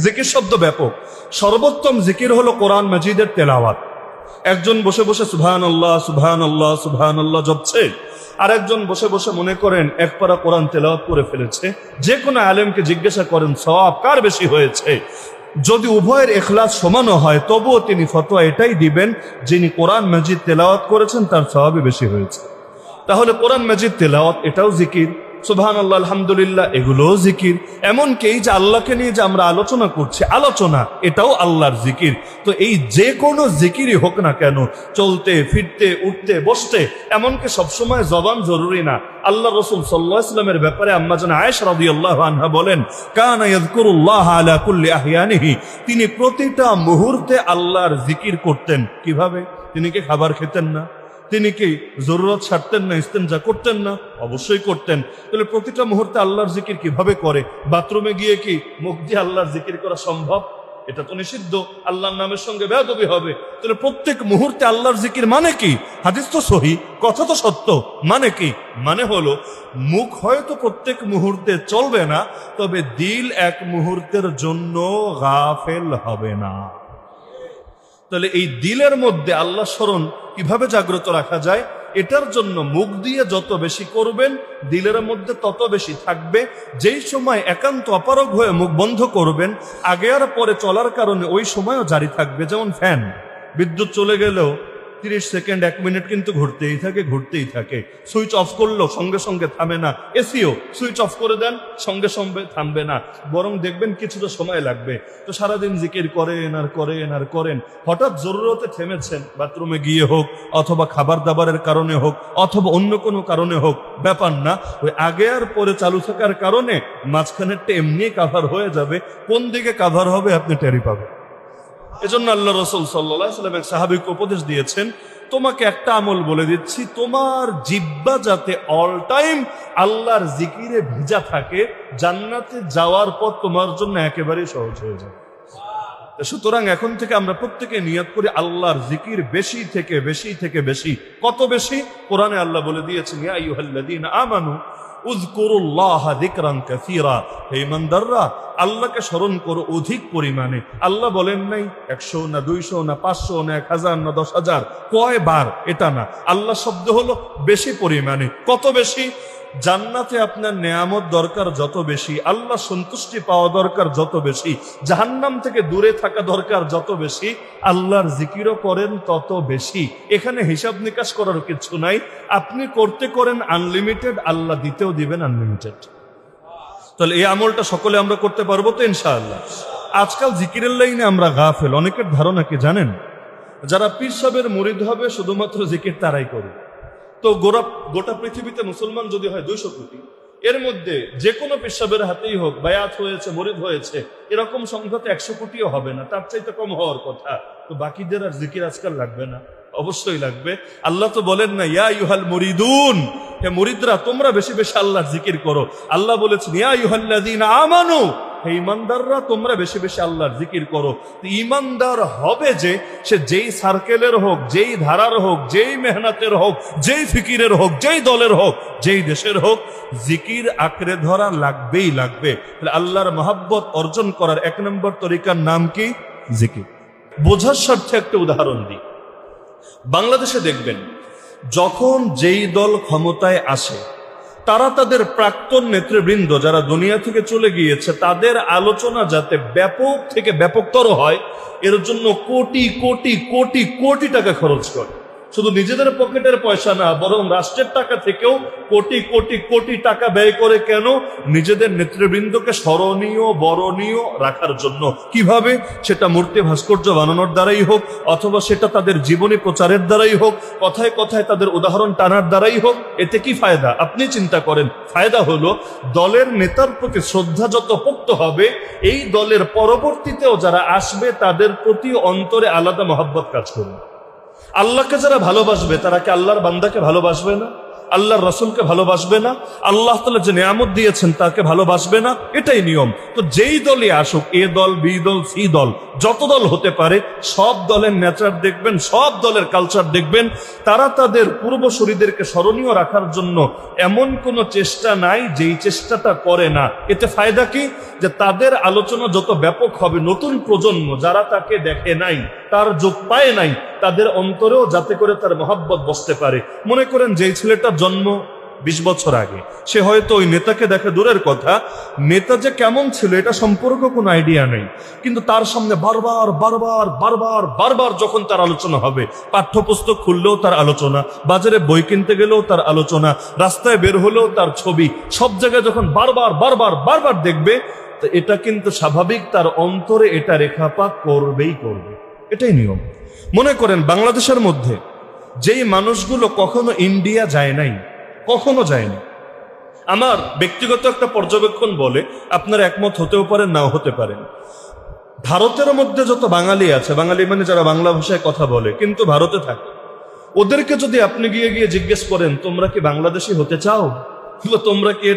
জিকির শব্দ ব্যাপক। সর্বোত্তম জিকির হলো কোরআন মাজিদের তেলাওয়াত। একজন বসে বসে সুবহানাল্লাহ সুবহানাল্লাহ সুবহানাল্লাহ জপছে, আর একজন বসে বসে মনে করেন এক পারা কোরআন তেলাওয়াত করে ফেলেছে। যে কোনো আলেমকে জিজ্ঞাসা করেন সওয়াব কার বেশি হয়েছে, যদি উভয়ের ইখলাস সমান হয় তবুও তিনি ফতোয়া এটাই দিবেন, যিনি কোরআন মাজিদ তেলাওয়াত করেছেন তার সওয়াবই বেশি হয়েছে। তাহলে কোরআন মাজিদ তেলাওয়াত এটাও জিকির, সুবহানাল্লাহ আলহামদুলিল্লাহ এগুলোও জিকির। এমনকি এই যে আল্লাহকে নিয়ে যে আমরা আলোচনা করছি, আলোচনা এটাও আল্লাহর জিকির। তো এই যে কোনো জিকিরই হোক না কেন, চলতে ফিরতে উঠতে বসতে, এমনকি সবসময় জবান জরুরি না। আল্লাহ রাসূল সাল্লাল্লাহু আলাইহি ওয়াসাল্লামের ব্যাপারে আম্মা জান আয়েশা রাদিয়াল্লাহু আনহা বলেন, কানা ইয়াযকুরুল্লাহ আলা কুল্লি আহইয়ানিহি, তিনি প্রতিটা মুহূর্তে আল্লাহর জিকির করতেন। কিভাবে? তিনি কি খাবার খেতেন না? তিনি কি জরুরত ছাড়তেন না? ইস্তেনজা করতেন না? অবশ্যই করতেন। তাহলে প্রতিটা মুহূর্তে আল্লাহর জিকির কিভাবে করে? বাথরুমে গিয়ে কি মুখ দিয়ে আল্লাহর জিকির করা সম্ভব? এটা তো নিষিদ্ধ, আল্লাহর নামের সঙ্গে বেয়াদবি হবে। তাহলে প্রত্যেক মুহূর্তে আল্লাহর জিকির মানে কি? হাদিস তো সহিহ, কথা তো সত্য। মানে কি? মানে হলো মুখ হয়তো প্রত্যেক মুহূর্তে চলবে না, তবে দিল এক মুহূর্তের জন্য গাফেল হবে না। তাহলে এই দিলের মধ্যে আল্লাহ স্মরণ কিভাবে জাগ্রত রাখা যায়, এটার জন্য মুখ দিয়ে যত বেশি করবেন দিলের মধ্যে তত বেশি থাকবে। যেই সময় একান্ত অপারগ হয়ে মুখ বন্ধ করবেন, আগে আর পরে চলার কারণে ওই সময়ও জারি থাকবে। যেমন ফ্যান, বিদ্যুৎ চলে গেলেও 30 সেকেন্ড 1 মিনিট কিন্তু ঘুরতেই থাকে, ঘুরতেই থাকে। সুইচ অফ করলো সঙ্গে সঙ্গে থামে না। এসিও সুইচ অফ করে দেন, সঙ্গে সঙ্গে থামবে না, বরং দেখবেন কিছুটা সময় লাগবে। তো সারাদিন জিকির করেন আর করেন আর করেন, হঠাৎ জরুরতে থেমেছেন, বাথরুমে গিয়ে হোক অথবা খাবার দাবারের কারণে হোক অথবা অন্য কোনো কারণে হোক, ব্যাপার না, ওই আগে আর পরে চালু থাকার কারণে মাঝখানেরটা এমনি কাভার হয়ে যাবে। কোন দিকে কাভার হবে আপনি টেরি পাবেন। এজন্য আল্লাহ রাসূল সাল্লাল্লাহু আলাইহি ওয়াসাল্লাম এক সাহাবীকে উপদেশ দিয়েছেন, তোমাকে একটা আমল বলে দিচ্ছি, তোমার জিহ্বা যাতে অল টাইম আল্লাহর জিকিরে ভিজা থাকে, জান্নাতে যাওয়ার পর তোমার জন্য একেবারেই সহজ হয়ে যাবে। সুতরাং এখন থেকে আমরা প্রত্যেকে নিয়ত করি আল্লাহর জিকির বেশি থেকে বেশি থেকে বেশি। কত বেশি? কোরআনে আল্লাহ বলে দিয়েছেন, ইয়া আইয়ুহাল্লাযীনা আমানু উযকুরুল্লাহা যিকরান কাসীরা, হে ইমানদাররা আল্লাহকে স্মরণ করো অধিক পরিমাণে। আল্লাহ বলেন নাই 100 না 200 না 500 না 1000 না 10,000 কয়বার, এটা না। আল্লাহ শব্দ হলো বেশি পরিমাণে। কত বেশি? জান্নাতে আপনার নেয়ামত দরকার যত বেশি, আল্লাহ সন্তুষ্টি পাওয়া দরকার যত বেশি, জাহান্নাম থেকে দূরে থাকা দরকার যত বেশি, আল্লাহর জিকিরও করেন তত বেশি। এখানে হিসাব নিকাশ করার কিছু নাই। আপনি করতে করেন আনলিমিটেড, আল্লাহ দিতেও দিবেন আনলিমিটেড। তাহলে এই আমলটা সকলে আমরা করতে পারবো তো ইনশাআল্লাহ। আজকাল জিকিরের লাইনে আমরা গাফেল। অনেকের ধারণা কি জানেন, যারা পীর সাহেবের মুরিদ হবে শুধুমাত্র জিকির তারাই করে। তো গোটা পৃথিবীতে মুসলমান যদি হয় 200 কোটি, এর মধ্যে যে কোনো পীর সাহেবের হাতেই হোক বায়াত হয়েছে, মুরিদ হয়েছে, এরকম সংখ্যা তো 100 কোটিও হবে না, তার চাইতে কম হওয়ার কথা। তো বাকিদের আর জিকির আজকাল লাগবে না? অবশ্যই লাগবে। আল্লাহ তো বলেন না ইয়া আইয়ুহাল মুরিদুন, হে মুরিদরা তোমরা বেশি বেশি আল্লাহর জিকির করো। আল্লাহ বলেছেন ইয়া আইয়ুহাল্লাযীনা আমানু, হে ঈমানদাররা তোমরা বেশি বেশি আল্লাহর জিকির করো। ঈমানদার হবে যে সে যেই সার্কেলের হোক, যেই ধারার হোক, যেই মেহনতের হোক, যেই ফিকিরের হোক, যেই দলের হোক, যেই দেশের হোক, জিকির আঁকড়ে ধরা লাগবেই লাগবে। তাহলে আল্লাহর মহব্বত অর্জন করার 1 নম্বর তরিকার নাম কি? জিকির। বোঝার স্বার্থে একটা উদাহরণ দিই। বাংলাদেশে দেখবেন যখন যেই দল ক্ষমতায় আসে, তারা তাদের প্রাক্তন নেতৃবৃন্দ যারা দুনিয়া থেকে চলে গিয়েছে, তাদের আলোচনা যাতে ব্যাপক থেকে ব্যাপকতর হয়, এর জন্য কোটি কোটি কোটি কোটি টাকা খরচ করে। শুধু নিজেদের পকেটের পয়সা না, বরং রাষ্ট্রের টাকা থেকেও কোটি কোটি কোটি টাকা ব্যয় করে। কেন? নিজেদের নেতৃবৃন্দকে স্মরণীয় বরণীয় রাখার জন্য। কিভাবে? সেটা মূর্তি ভাস্কর্য বানানোর দ্বারাই হোক, অথবা সেটা তাদের জীবনী প্রচারের দ্বারাই হোক, কথায় কথায় তাদের উদাহরণ টানার দ্বারাই হোক। এতে কি ফায়দা? আপনি চিন্তা করেন। ফায়দা হলো দলের নেতার প্রতি শ্রদ্ধা যত পোক্ত হবে, এই দলের পরবর্তীতেও যারা আসবে তাদের প্রতি অন্তরে আলাদা মহব্বত কাজ করবে। আল্লাহকে যারা ভালোবাসবে তারা কি আল্লাহর বান্দাকে ভালোবাসবে না? আল্লাহর রাসূলকে ভালোবাসবে না, আল্লাহ তাআলা যে নিয়ামত দিয়েছেন তাকে ভালোবাসবে না, এটাই নিয়ম। তো যেই দলই আসুক, এ দল, বি দল, সি দল, যত দল হতে পারে, সব দলের নেচার দেখবেন, সব দলের কালচার দেখবেন, তারা তাদের পূর্বসূরীদেরকে স্মরণীয় রাখার জন্য এমন কোনো চেষ্টা নাই যেই চেষ্টাটা করে না। এতে ফায়দা কি? যে তাদের আলোচনা যত ব্যাপক হবে, নতুন প্রজন্ম যারা তাকে দেখে নাই, তার যোগ পায় নাই, তাদের অন্তরেও যাতে করে তার মহব্বত বসতে পারে। মনে করেন যেই ছেলেটার জন্ম 20 বছর আগে, সে হয়তো ওই নেতাকে দেখে দূরের কথা, নেতা যে কেমন ছিল এটা সম্পর্কে কোনো আইডিয়া নেই, কিন্তু তার সামনে বারবার বারবার বারবার বারবার যখন তার আলোচনা হবে, পাঠ্যপুস্তক খুললেও তার আলোচনা, বাজারে বই কিনতে গেলেও তার আলোচনা, রাস্তায় বের হলেও তার ছবি, সব জায়গায় যখন বারবার বারবার বারবার দেখবে, তো এটা কিন্তু স্বাভাবিক, তার অন্তরে এটা রেখাপাত করবেই করবে, এটাই নিয়ম। মনে করেন বাংলাদেশের মধ্যে যেই মানুষগুলো কখনো ইন্ডিয়া যায় নাই, কখনো যায়নি, আমার ব্যক্তিগত একটা পর্যবেক্ষণ বলে, আপনারা একমত হতেও পারেন, নাও হতে পারেন, ভারতের মধ্যে যত বাঙালি আছে, বাঙালি মানে যারা বাংলা ভাষায় কথা বলে কিন্তু ভারতে থাকে, ওদেরকে যদি আপনি গিয়ে গিয়ে জিজ্ঞেস করেন তোমরা কি বাংলাদেশি হতে চাও, তোমরা কি এটা